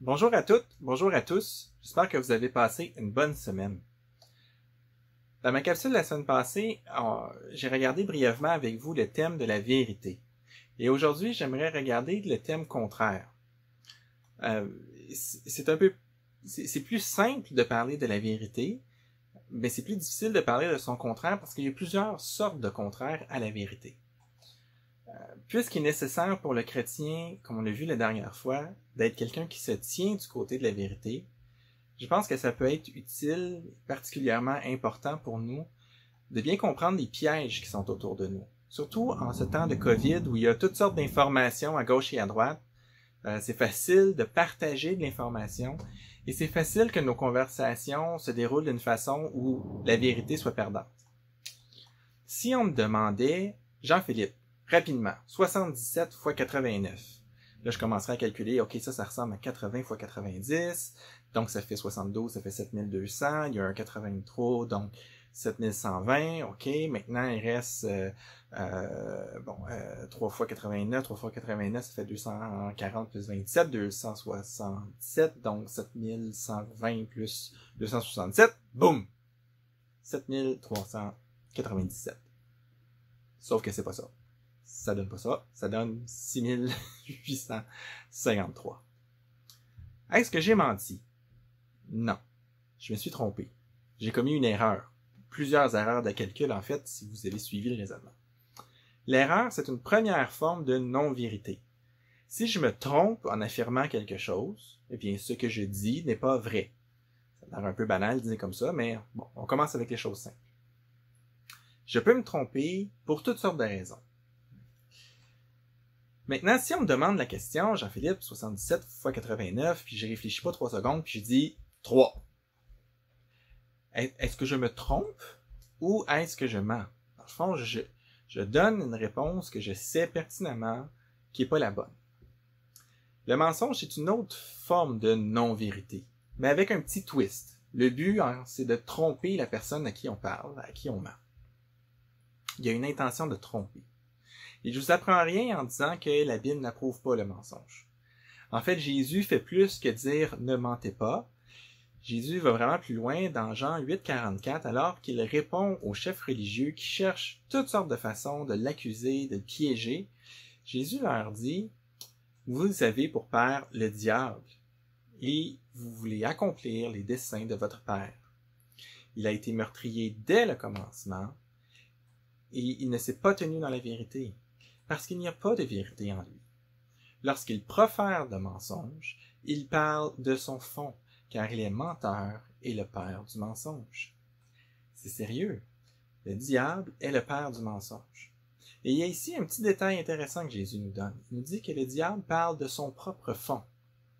Bonjour à toutes, bonjour à tous. J'espère que vous avez passé une bonne semaine. Dans ma capsule de la semaine passée, j'ai regardé brièvement avec vous le thème de la vérité. Et aujourd'hui, j'aimerais regarder le thème contraire. C'est plus simple de parler de la vérité, mais c'est plus difficile de parler de son contraire parce qu'il y a plusieurs sortes de contraires à la vérité. Puisqu'il est nécessaire pour le chrétien, comme on l'a vu la dernière fois, d'être quelqu'un qui se tient du côté de la vérité, je pense que ça peut être utile, particulièrement important pour nous, de bien comprendre les pièges qui sont autour de nous. Surtout en ce temps de COVID où il y a toutes sortes d'informations à gauche et à droite. C'est facile de partager de l'information et c'est facile que nos conversations se déroulent d'une façon où la vérité soit perdante. Si on me demandait, Jean-Philippe, rapidement, 77 fois 89. Là, je commencerai à calculer, ok, ça ressemble à 80 fois 90, donc ça fait 72, ça fait 7200, il y a un 83, donc 7120, ok, maintenant il reste 3 fois 89, 3 fois 89, ça fait 240 plus 27, 267, donc 7120 plus 267, boum! 7397. Sauf que c'est pas ça. Ça donne pas ça. Ça donne 6853. Est-ce que j'ai menti? Non. Je me suis trompé. J'ai commis une erreur. Plusieurs erreurs de calcul, en fait, si vous avez suivi le raisonnement. L'erreur, c'est une première forme de non-vérité. Si je me trompe en affirmant quelque chose, eh bien, ce que je dis n'est pas vrai. Ça a l'air un peu banal de dire comme ça, mais bon, on commence avec les choses simples. Je peux me tromper pour toutes sortes de raisons. Maintenant, si on me demande la question, Jean-Philippe, 77 x 89, puis je réfléchis pas 3 secondes, puis je dis 3. Est-ce que je me trompe ou est-ce que je mens? Dans le fond, je donne une réponse que je sais pertinemment qui est pas la bonne. Le mensonge est une autre forme de non-vérité, mais avec un petit twist. Le but, c'est de tromper la personne à qui on parle, à qui on ment. Il y a une intention de tromper. Et je vous apprends rien en disant que la Bible n'approuve pas le mensonge. En fait, Jésus fait plus que dire « ne mentez pas ». Jésus va vraiment plus loin dans Jean 8,44 alors qu'il répond aux chefs religieux qui cherchent toutes sortes de façons de l'accuser, de le piéger. Jésus leur dit « Vous avez pour père le diable et vous voulez accomplir les desseins de votre père. Il a été meurtrier dès le commencement et il ne s'est pas tenu dans la vérité. » Parce qu'il n'y a pas de vérité en lui. Lorsqu'il profère de mensonges, il parle de son fond, car il est menteur et le père du mensonge. C'est sérieux. Le diable est le père du mensonge. Et il y a ici un petit détail intéressant que Jésus nous donne. Il nous dit que le diable parle de son propre fond,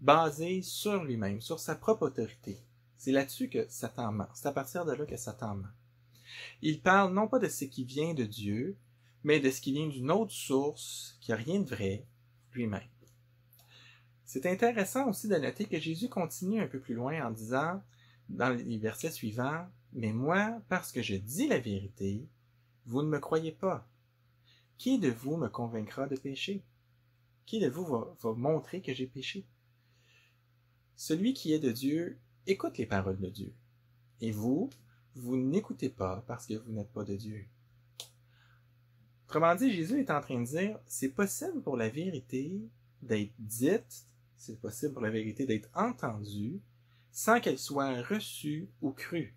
basé sur lui-même, sur sa propre autorité. C'est là-dessus que Satan ment. C'est à partir de là que Satan ment. Il parle non pas de ce qui vient de Dieu, mais de ce qui vient d'une autre source, qui n'a rien de vrai, lui-même. C'est intéressant aussi de noter que Jésus continue un peu plus loin en disant, dans les versets suivants, « Mais moi, parce que je dis la vérité, vous ne me croyez pas. Qui de vous me convaincra de pécher? Qui de vous va montrer que j'ai péché? Celui qui est de Dieu écoute les paroles de Dieu. Et vous n'écoutez pas parce que vous n'êtes pas de Dieu. » Autrement dit, Jésus est en train de dire, c'est possible pour la vérité d'être dite, c'est possible pour la vérité d'être entendue, sans qu'elle soit reçue ou crue.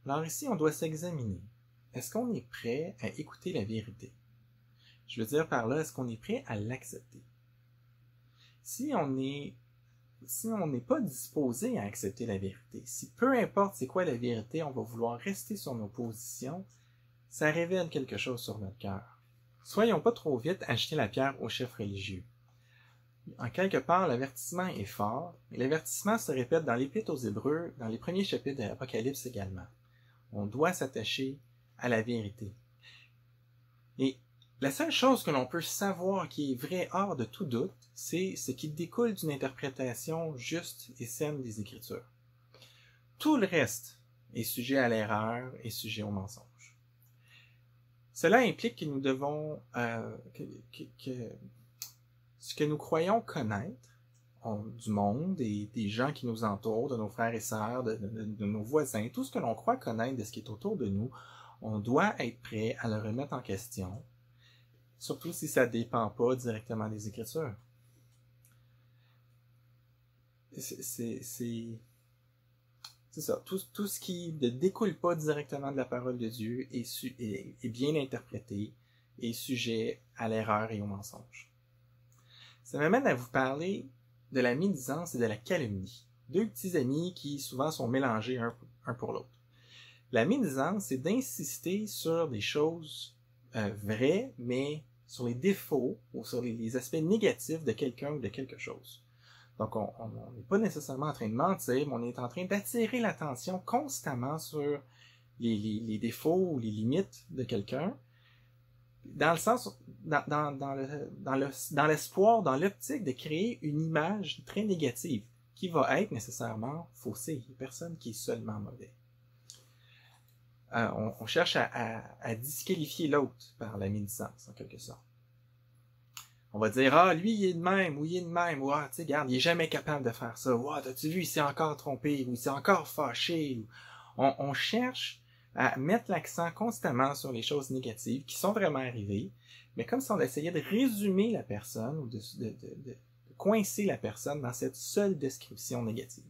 Alors ici, on doit s'examiner. Est-ce qu'on est prêt à écouter la vérité? Je veux dire par là, est-ce qu'on est prêt à l'accepter? Si on n'est pas disposé à accepter la vérité, si peu importe c'est quoi la vérité, on va vouloir rester sur nos positions, ça révèle quelque chose sur notre cœur. Soyons pas trop vite à jeter la pierre aux chefs religieux. En quelque part, l'avertissement est fort, et l'avertissement se répète dans l'Épître aux Hébreux, dans les premiers chapitres de l'Apocalypse également. On doit s'attacher à la vérité. Et la seule chose que l'on peut savoir qui est vraie hors de tout doute, c'est ce qui découle d'une interprétation juste et saine des Écritures. Tout le reste est sujet à l'erreur et sujet au mensonge. Cela implique que nous devons, ce que nous croyons connaître, du monde, des gens qui nous entourent, de nos frères et sœurs, de nos voisins, tout ce que l'on croit connaître de ce qui est autour de nous, on doit être prêt à le remettre en question, surtout si ça ne dépend pas directement des Écritures. C'est ça. Tout ce qui ne découle pas directement de la parole de Dieu est bien interprété et sujet à l'erreur et au mensonge. Ça m'amène à vous parler de la médisance et de la calomnie. Deux petits amis qui souvent sont mélangés un pour l'autre. La médisance, c'est d'insister sur des choses vraies, mais sur les défauts ou sur les aspects négatifs de quelqu'un ou de quelque chose. Donc, on n'est pas nécessairement en train de mentir, mais on est en train d'attirer l'attention constamment sur les défauts ou les limites de quelqu'un, dans le sens, dans l'espoir, dans l'optique de créer une image très négative, qui va être nécessairement faussée. Il n'y a personne qui est seulement mauvais. On cherche à disqualifier l'autre par la médisance, en quelque sorte. On va dire, ah, lui, il est de même, ou il est de même, ou ah, tu sais, regarde, il est jamais capable de faire ça, ou ah, t'as-tu vu, il s'est encore trompé, ou il s'est encore fâché. On cherche à mettre l'accent constamment sur les choses négatives qui sont vraiment arrivées, mais comme si on essayait de résumer la personne, ou de coincer la personne dans cette seule description négative.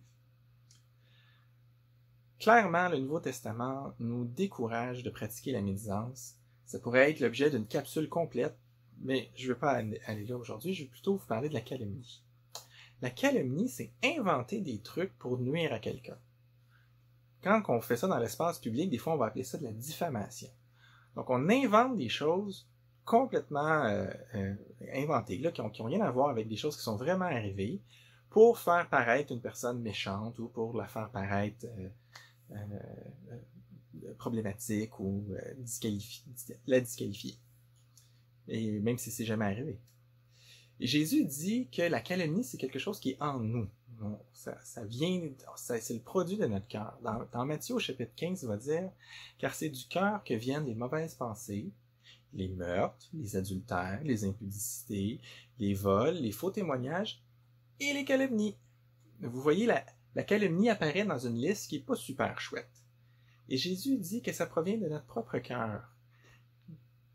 Clairement, le Nouveau Testament nous décourage de pratiquer la médisance. Ça pourrait être l'objet d'une capsule complète, mais je ne veux pas aller là aujourd'hui, je vais plutôt vous parler de la calomnie. La calomnie, c'est inventer des trucs pour nuire à quelqu'un. Quand on fait ça dans l'espace public, des fois on va appeler ça de la diffamation. Donc on invente des choses complètement inventées, là, qui n'ont rien à voir avec des choses qui sont vraiment arrivées, pour faire paraître une personne méchante ou pour la faire paraître problématique ou la disqualifier. Et même si c'est jamais arrivé. Et Jésus dit que la calomnie, c'est quelque chose qui est en nous. Ça vient, c'est le produit de notre cœur. Dans Matthieu au chapitre 15, il va dire, car c'est du cœur que viennent les mauvaises pensées, les meurtres, les adultères, les impudicités, les vols, les faux témoignages et les calomnies. Vous voyez, la calomnie apparaît dans une liste qui n'est pas super chouette. Et Jésus dit que ça provient de notre propre cœur.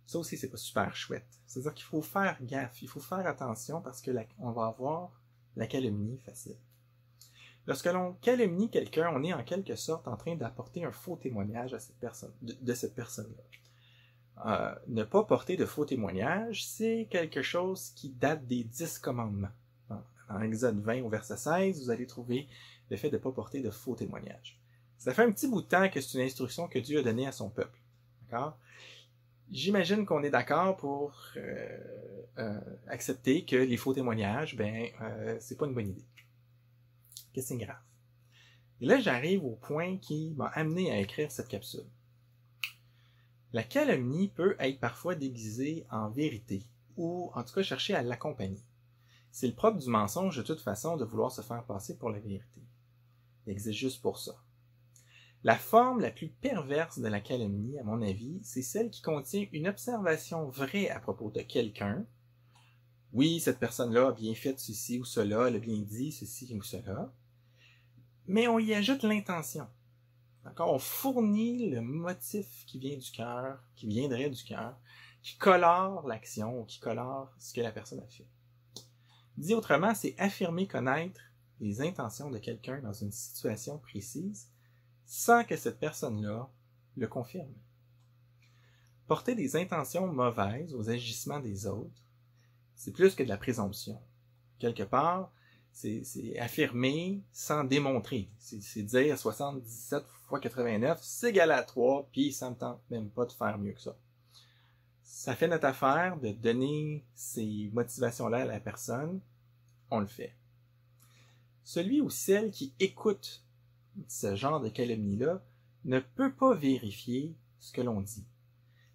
Ça aussi, c'est pas super chouette. C'est-à-dire qu'il faut faire gaffe, il faut faire attention parce que on va avoir la calomnie facile. Lorsque l'on calomnie quelqu'un, on est en quelque sorte en train d'apporter un faux témoignage à cette personne, de cette personne-là. Ne pas porter de faux témoignages, c'est quelque chose qui date des 10 commandements. Dans Exode 20 au verset 16, vous allez trouver le fait de ne pas porter de faux témoignages. Ça fait un petit bout de temps que c'est une instruction que Dieu a donnée à son peuple. D'accord? J'imagine qu'on est d'accord pour accepter que les faux témoignages, c'est pas une bonne idée. Que c'est grave. Et là, j'arrive au point qui m'a amené à écrire cette capsule. La calomnie peut être parfois déguisée en vérité, ou en tout cas chercher à l'accompagner. C'est le propre du mensonge de toute façon de vouloir se faire passer pour la vérité. Il existe juste pour ça. La forme la plus perverse de la calomnie, à mon avis, c'est celle qui contient une observation vraie à propos de quelqu'un. Oui, cette personne-là a bien fait ceci ou cela, elle a bien dit ceci ou cela, mais on y ajoute l'intention. D'accord? On fournit le motif qui vient du cœur, qui viendrait du cœur, qui colore l'action ou qui colore ce que la personne a fait. Dit autrement, c'est affirmer connaître les intentions de quelqu'un dans une situation précise sans que cette personne-là le confirme. Porter des intentions mauvaises aux agissements des autres, c'est plus que de la présomption. Quelque part, c'est affirmer sans démontrer. C'est dire 77 fois 89, c'est égal à 3, puis ça me tente même pas de faire mieux que ça. Ça fait notre affaire de donner ces motivations-là à la personne, on le fait. Celui ou celle qui écoute ce genre de calomnie-là ne peut pas vérifier ce que l'on dit.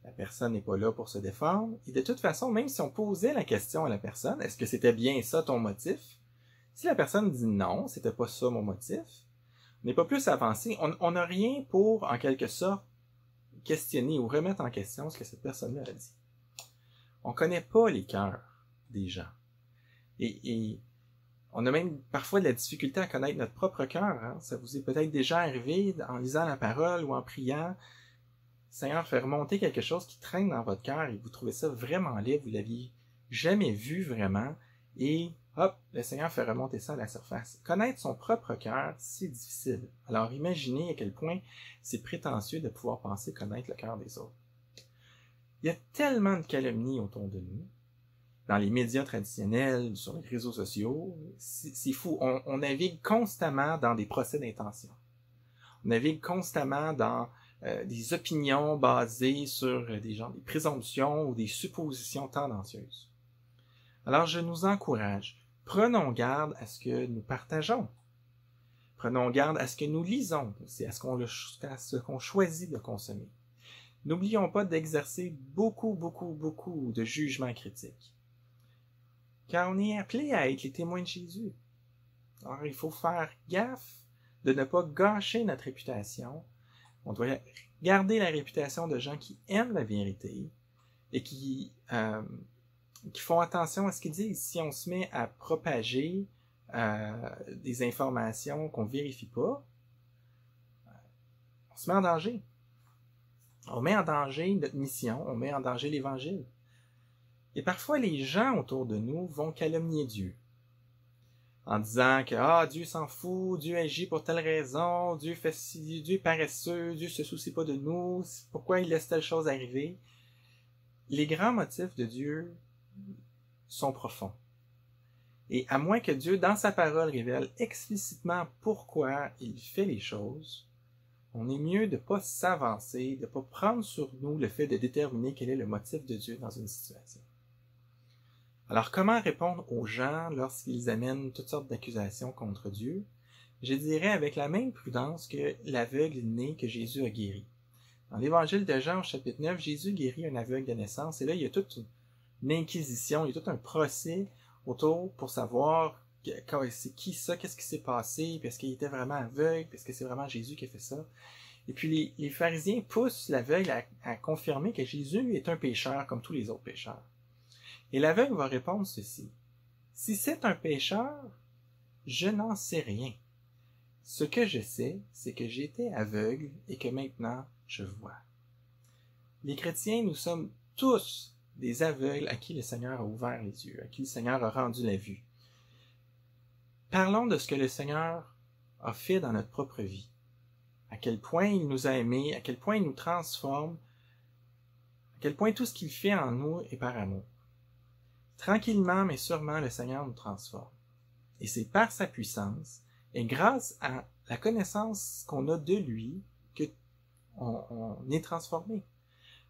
La personne n'est pas là pour se défendre, et de toute façon, même si on posait la question à la personne, est-ce que c'était bien ça ton motif? Si la personne dit non, c'était pas ça mon motif, on n'est pas plus avancé, on n'a rien pour, en quelque sorte, questionner ou remettre en question ce que cette personne-là a dit. On connaît pas les cœurs des gens. Et On a même parfois de la difficulté à connaître notre propre cœur. Hein? Ça vous est peut-être déjà arrivé en lisant la parole ou en priant. Le Seigneur fait remonter quelque chose qui traîne dans votre cœur et vous trouvez ça vraiment laid, vous l'aviez jamais vu vraiment, et hop, le Seigneur fait remonter ça à la surface. Connaître son propre cœur, c'est difficile. Alors imaginez à quel point c'est prétentieux de pouvoir penser connaître le cœur des autres. Il y a tellement de calomnies autour de nous, dans les médias traditionnels, sur les réseaux sociaux, c'est fou. On navigue constamment dans des procès d'intention. On navigue constamment dans des opinions basées sur des présomptions ou des suppositions tendancieuses. Alors je nous encourage, prenons garde à ce que nous partageons. Prenons garde à ce que nous lisons, c'est à ce qu'on choisit de consommer. N'oublions pas d'exercer beaucoup de jugements critiques. Car on est appelé à être les témoins de Jésus. Alors il faut faire gaffe de ne pas gâcher notre réputation. On doit garder la réputation de gens qui aiment la vérité et qui font attention à ce qu'ils disent. Si on se met à propager des informations qu'on ne vérifie pas, on se met en danger. On met en danger notre mission, on met en danger l'Évangile. Et parfois, les gens autour de nous vont calomnier Dieu en disant que Dieu s'en fout, Dieu agit pour telle raison, Dieu fait ci, Dieu est paresseux, Dieu se soucie pas de nous, pourquoi il laisse telle chose arriver. Les grands motifs de Dieu sont profonds. Et à moins que Dieu, dans sa parole, révèle explicitement pourquoi il fait les choses, on est mieux de ne pas s'avancer, de ne pas prendre sur nous le fait de déterminer quel est le motif de Dieu dans une situation. Alors, comment répondre aux gens lorsqu'ils amènent toutes sortes d'accusations contre Dieu? Je dirais avec la même prudence que l'aveugle né que Jésus a guéri. Dans l'Évangile de Jean, au chapitre 9, Jésus guérit un aveugle de naissance, et là, il y a toute une inquisition, il y a tout un procès autour pour savoir c'est qui ça, qu'est-ce qui s'est passé, puis est-ce qu'il était vraiment aveugle, puis est-ce que c'est vraiment Jésus qui a fait ça. Et puis les pharisiens poussent l'aveugle à confirmer que Jésus est un pécheur comme tous les autres pécheurs. Et l'aveugle va répondre ceci: si c'est un pécheur, je n'en sais rien. Ce que je sais, c'est que j'étais aveugle et que maintenant je vois. Les chrétiens, nous sommes tous des aveugles à qui le Seigneur a ouvert les yeux, à qui le Seigneur a rendu la vue. Parlons de ce que le Seigneur a fait dans notre propre vie. À quel point il nous a aimés, à quel point il nous transforme, à quel point tout ce qu'il fait en nous est par amour. Tranquillement mais sûrement, le Seigneur nous transforme. Et c'est par sa puissance et grâce à la connaissance qu'on a de lui que on est transformé.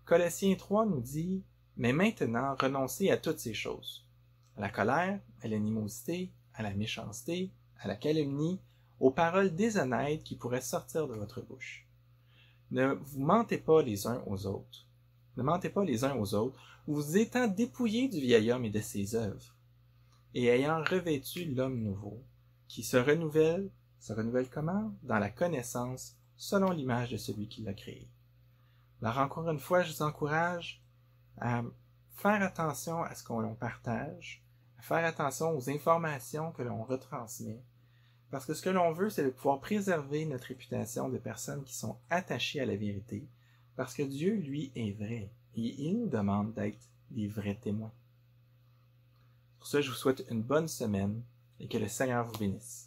Colossiens 3 nous dit: mais maintenant, renoncez à toutes ces choses, à la colère, à l'animosité, à la méchanceté, à la calomnie, aux paroles déshonnêtes qui pourraient sortir de votre bouche. Ne vous mentez pas les uns aux autres. Ne mentez pas les uns aux autres, vous étant dépouillés du vieil homme et de ses œuvres, et ayant revêtu l'homme nouveau, qui se renouvelle comment? Dans la connaissance, selon l'image de celui qui l'a créé. Alors encore une fois, je vous encourage à faire attention à ce qu'on partage, à faire attention aux informations que l'on retransmet, parce que ce que l'on veut, c'est de pouvoir préserver notre réputation de personnes qui sont attachées à la vérité, parce que Dieu, lui, est vrai, et il nous demande d'être des vrais témoins. Pour ça, je vous souhaite une bonne semaine, et que le Seigneur vous bénisse.